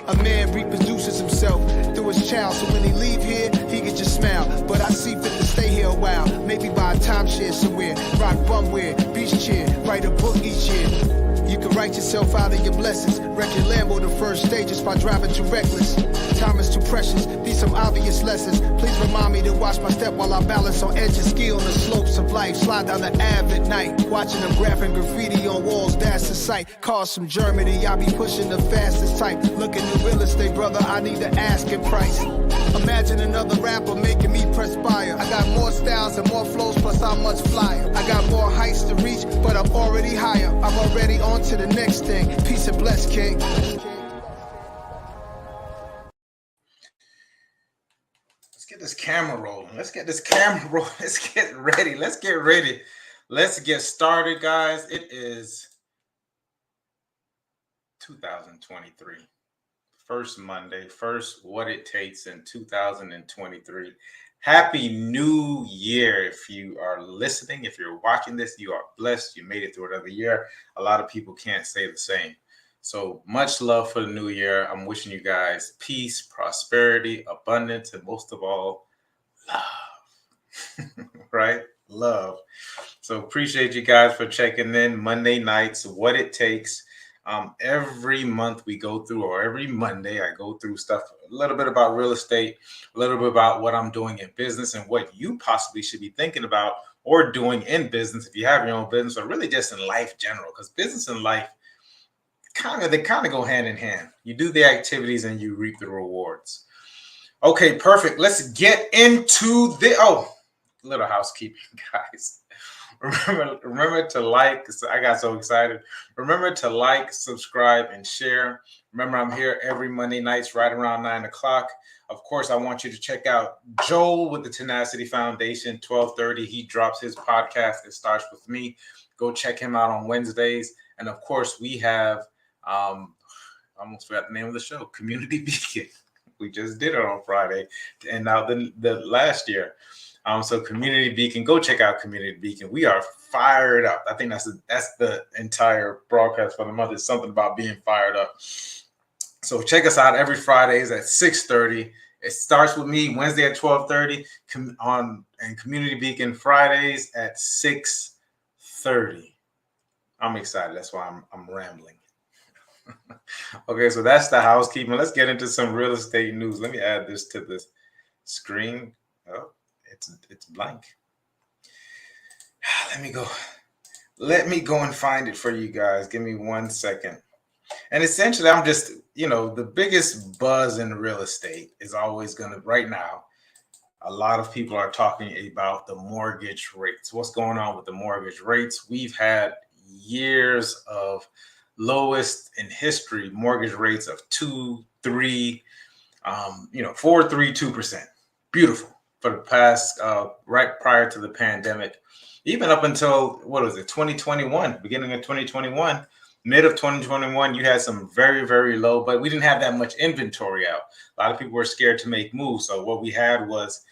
A man reproduces himself through his child, so when he leave here, he can just smile. But I see fit to stay here a while, maybe buy a timeshare somewhere, rock bumwear, beach chair, write a book each year. You can write yourself out of your blessings. Wreck your Lambo the first stages by driving too reckless. Time is too precious, these some obvious lessons. Please remind me to watch my step while I balance on edges. Ski on the slopes of life, slide down the Ave at night. Watching them graphing graffiti on walls, that's the sight. Cars from Germany, I be pushing the fastest type. Looking at real estate, brother, I need the asking price. Imagine another rapper making me perspire. I got more styles and more flows, plus I'm much flyer. I got more heights to reach, but I'm already higher. I'm already on to the next thing. Peace and bless, King. Let's get this camera rolling. Let's get ready. Let's get started, guys. It is 2023. First Monday, first What It Takes in 2023. Happy New Year. If you are listening, if you're watching this, you are blessed. You made it through another year. A lot of people can't say the same. So much love for the new year. I'm wishing you guys peace, prosperity, abundance, and most of all, love. Right? Love. So appreciate you guys for checking in. Monday nights, What It Takes. Every month we go through, or every Monday I go through stuff, a little bit about real estate, a little bit about what I'm doing in business and what you possibly should be thinking about or doing in business if you have your own business, or really just in life general, because business and life they kind of go hand in hand. You do the activities and you reap the rewards. Okay, perfect. Let's get into the little housekeeping, guys. Remember to like. I got so excited. Remember to like, subscribe, and share. Remember, I'm here every Monday nights right around 9 o'clock. Of course, I want you to check out Joel with the Tenacity Foundation, 12:30. He drops his podcast. It starts with me. Go check him out on Wednesdays. And of course, we have I almost forgot the name of the show, Community Beacon. We just did it on Friday, and now the last year. So Community Beacon, go check out Community Beacon. We are fired up. I think that's the entire broadcast for the month. It's something about being fired up. So check us out every Fridays at 6:30. It starts with me Wednesday at 12:30 and Community Beacon Fridays at 6:30. I'm excited. That's why I'm rambling. Okay, so that's the housekeeping. Let's get into some real estate news. Let me add this to the screen. Oh, it's blank. Let me go and find it for you guys. Give me 1 second. And essentially, I'm just, the biggest buzz in real estate is always right now, a lot of people are talking about the mortgage rates. What's going on with the mortgage rates? We've had years of lowest in history mortgage rates of 2, 3, 4, 3, 2%. Beautiful for the past, right prior to the pandemic, even up until 2021, beginning of 2021, mid of 2021, you had some very, very low, but we didn't have that much inventory out. A lot of people were scared to make moves. So what we had was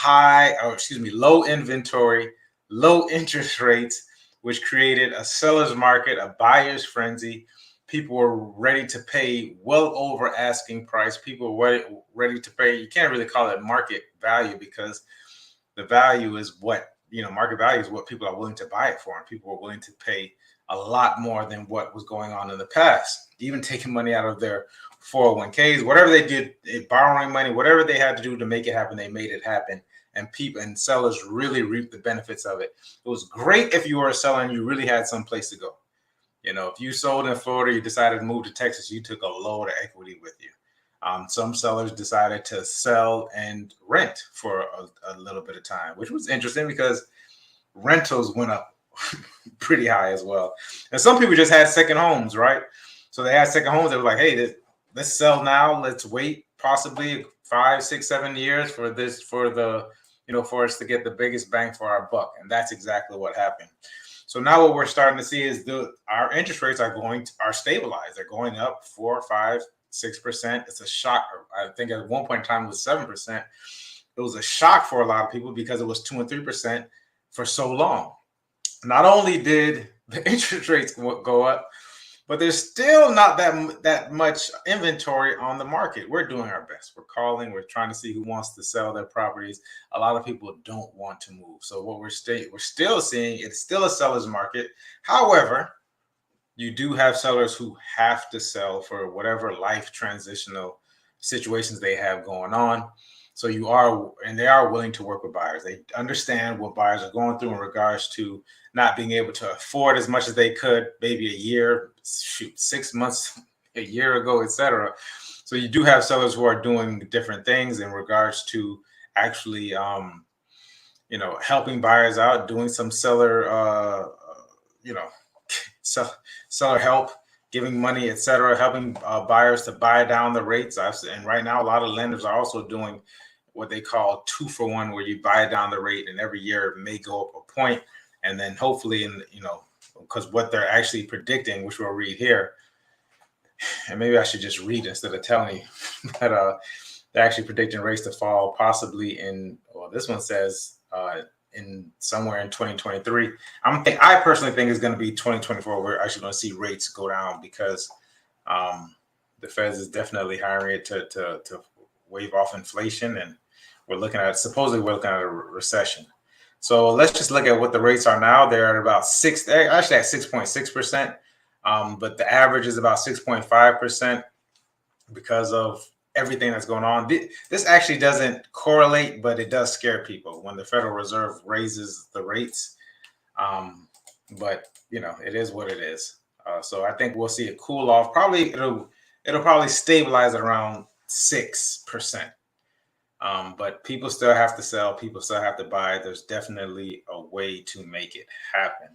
low inventory, low interest rates, which created a seller's market, a buyer's frenzy. People were ready to pay well over asking price. People were ready to pay. You can't really call it market value, because the value is market value is what people are willing to buy it for. And people were willing to pay a lot more than what was going on in the past, even taking money out of their 401ks, whatever they did, borrowing money, whatever they had to do to make it happen, they made it happen. And people and sellers really reaped the benefits of it. It was great if you were a seller and you really had some place to go. If you sold in Florida, you decided to move to Texas, you took a load of equity with you. Some sellers decided to sell and rent for a little bit of time, which was interesting because rentals went up pretty high as well. And some people just had second homes, right? So they had second homes. They were like, hey, let's sell now. Let's wait possibly 5, 6, 7 years for us to get the biggest bang for our buck. And that's exactly what happened. So now what we're starting to see is our interest rates are stabilized. They're going up 4, 5, 6%. It's a shock. I think at one point in time it was 7%. It was a shock for a lot of people because it was 2 and 3% for so long. Not only did the interest rates go up, but there's still not that much inventory on the market. We're doing our best. We're calling. We're trying to see who wants to sell their properties. A lot of people don't want to move. So what we're still seeing, it's still a seller's market. However, you do have sellers who have to sell for whatever life transitional situations they have going on. So they are willing to work with buyers. They understand what buyers are going through in regards to not being able to afford as much as they could, maybe a year, 6 months, a year ago, etc. So you do have sellers who are doing different things in regards to actually, helping buyers out, doing some seller, seller help, giving money, etc., helping buyers to buy down the rates. And right now, a lot of lenders are also doing what they call 2-for-1, where you buy down the rate, and every year it may go up a point, and then hopefully, because what they're actually predicting, which we'll read here, and maybe I should just read instead of telling you, but they're actually predicting rates to fall possibly this one says in somewhere in 2023. I personally think it's going to be 2024. We're actually going to see rates go down because the Fed is definitely hiring it to wave off inflation, and supposedly we're looking at a recession. So let's just look at what the rates are now. They're at about they're actually at 6.6%, but the average is about 6.5% because of everything that's going on. This actually doesn't correlate, but it does scare people when the Federal Reserve raises the rates. But it is what it is. So I think we'll see it cool off. Probably it'll probably stabilize at around 6%. But people still have to sell. People still have to buy. There's definitely a way to make it happen.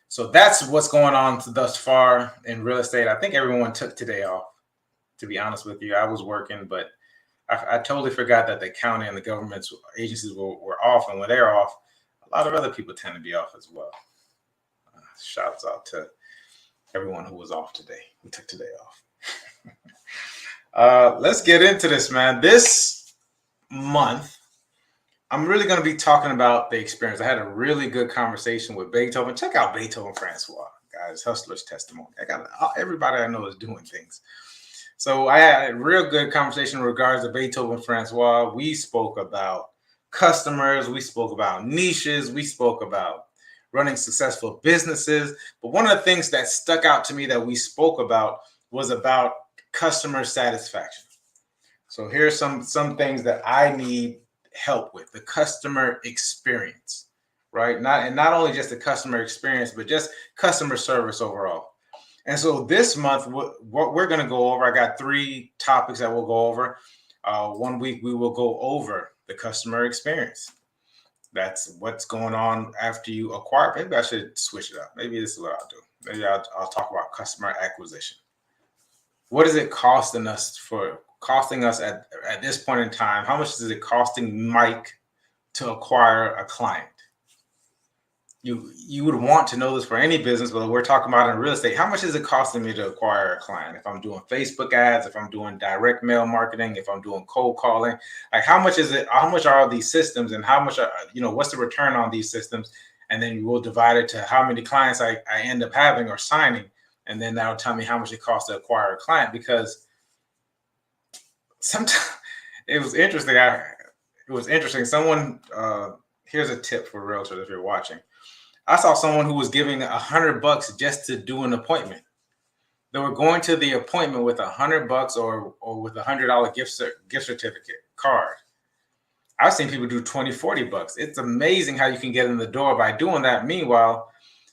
So that's what's going on thus far in real estate. I think everyone took today off. To be honest with you, I was working, but I totally forgot that the county and the government's agencies were off. And when they're off, a lot of other people tend to be off as well. Shouts out to everyone who was off today, who took today off. Let's get into this, man. This month, I'm really going to be talking about the experience. I had a really good conversation with Beethoven. Check out Beethoven Francois, guys. Hustler's Testimony. Everybody I know is doing things. So I had a real good conversation in regards to Beethoven Francois. We spoke about customers. We spoke about niches. We spoke about running successful businesses. But one of the things that stuck out to me that we spoke about was about customer satisfaction. So here's some things that I need help with: the customer experience, right? Not only just the customer experience, but just customer service overall. And so this month, what we're going to go over, I got 3 topics that we'll go over. 1 week, we will go over the customer experience. That's what's going on after you acquire. Maybe I should switch it up. Maybe this is what I'll do. Maybe I'll talk about customer acquisition. What is it costing us at this point in time? How much is it costing Mike to acquire a client? You would want to know this for any business, but we're talking about in real estate. How much is it costing me to acquire a client? If I'm doing Facebook ads, if I'm doing direct mail marketing, if I'm doing cold calling, like how much is it? How much are these systems, and how much what's the return on these systems? And then we'll divide it to how many clients I end up having or signing, and then that'll tell me how much it costs to acquire a client. Because sometimes it was interesting. Someone here's a tip for realtors if you're watching. I saw someone who was giving $100 just to do an appointment. They were going to the appointment with $100 or with $100 gift certificate card. I've seen people do $20, $40. It's amazing how you can get in the door by doing that. Meanwhile,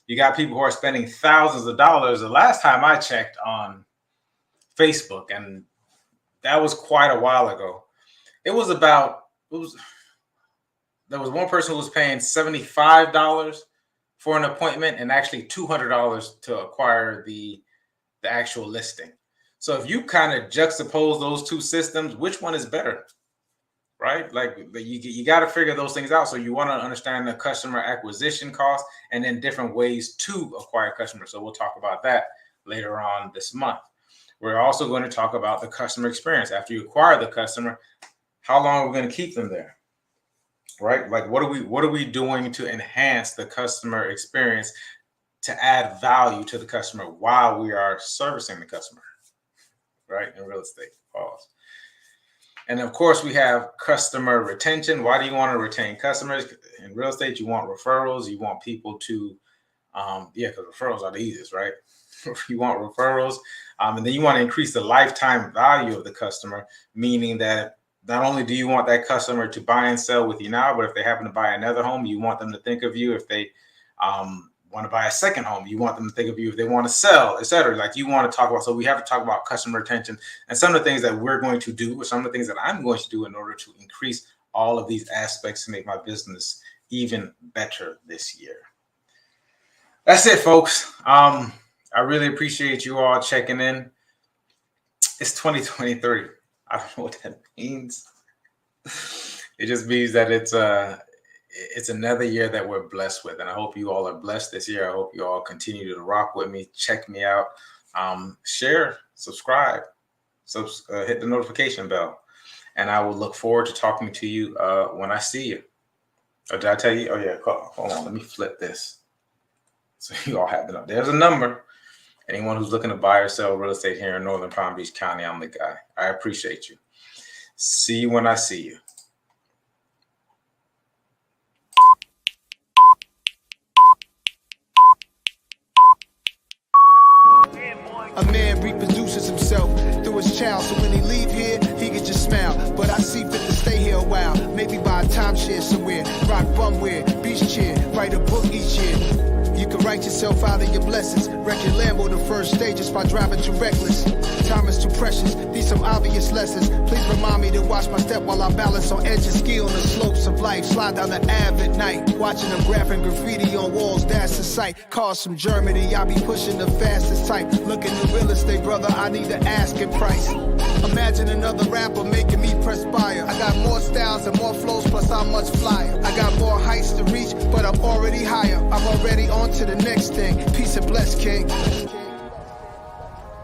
you got people who are spending thousands of dollars. The last time I checked on Facebook, and that was quite a while ago, there was one person who was paying $75 for an appointment and actually $200 to acquire the actual listing. So if you kind of juxtapose those two systems, which one is better, right? Like you got to figure those things out. So you want to understand the customer acquisition cost and then different ways to acquire customers. So we'll talk about that later on this month. We're also going to talk about the customer experience. After you acquire the customer, how long are we going to keep them there? Right? Like what are we doing to enhance the customer experience to add value to the customer while we are servicing the customer, right? In real estate. Pause. And of course, we have customer retention. Why do you want to retain customers? In real estate, you want referrals. You want people to, because referrals are the easiest, right? You want referrals. And then you want to increase the lifetime value of the customer, meaning that not only do you want that customer to buy and sell with you now, but if they happen to buy another home, you want them to think of you. If they want to buy a second home, you want them to think of you. If they want to sell, etc. Like you want to talk about. So we have to talk about customer retention and some of the things that we're going to do, or some of the things that I'm going to do in order to increase all of these aspects to make my business even better this year. That's it, folks. I really appreciate you all checking in. It's 2023. I don't know what that means. It just means that it's another year that we're blessed with. And I hope you all are blessed this year. I hope you all continue to rock with me. Check me out. Share, subscribe, hit the notification bell. And I will look forward to talking to you when I see you. Or did I tell you? Oh, yeah. Hold on. Let me flip this. So you all have it up. There's a number. Anyone who's looking to buy or sell real estate here in Northern Palm Beach County, I'm the guy. I appreciate you. See you when I see you. A man reproduces himself through his child, so when he leave here, he can just smile. But I see fit to stay here a while, maybe buy a timeshare somewhere, rock bumwear, beach chair, write a book each year. You can write yourself out of your blessings, wreck your Lambo the first stages by driving too reckless. Time is too precious, these some obvious lessons. Please remind me to watch my step while I balance on edges, ski on the slopes of life. Slide down the Ave at night, watching them graphing graffiti on walls, that's the sight. Cars from Germany, I be pushing the fastest type. Looking at real estate, brother, I need the asking price. Imagine another rapper making me perspire. I got more styles and more flows, plus I'm much flyer. I got more heights to reach, but I'm already higher. I'm already on to the next thing. Peace and bless, King.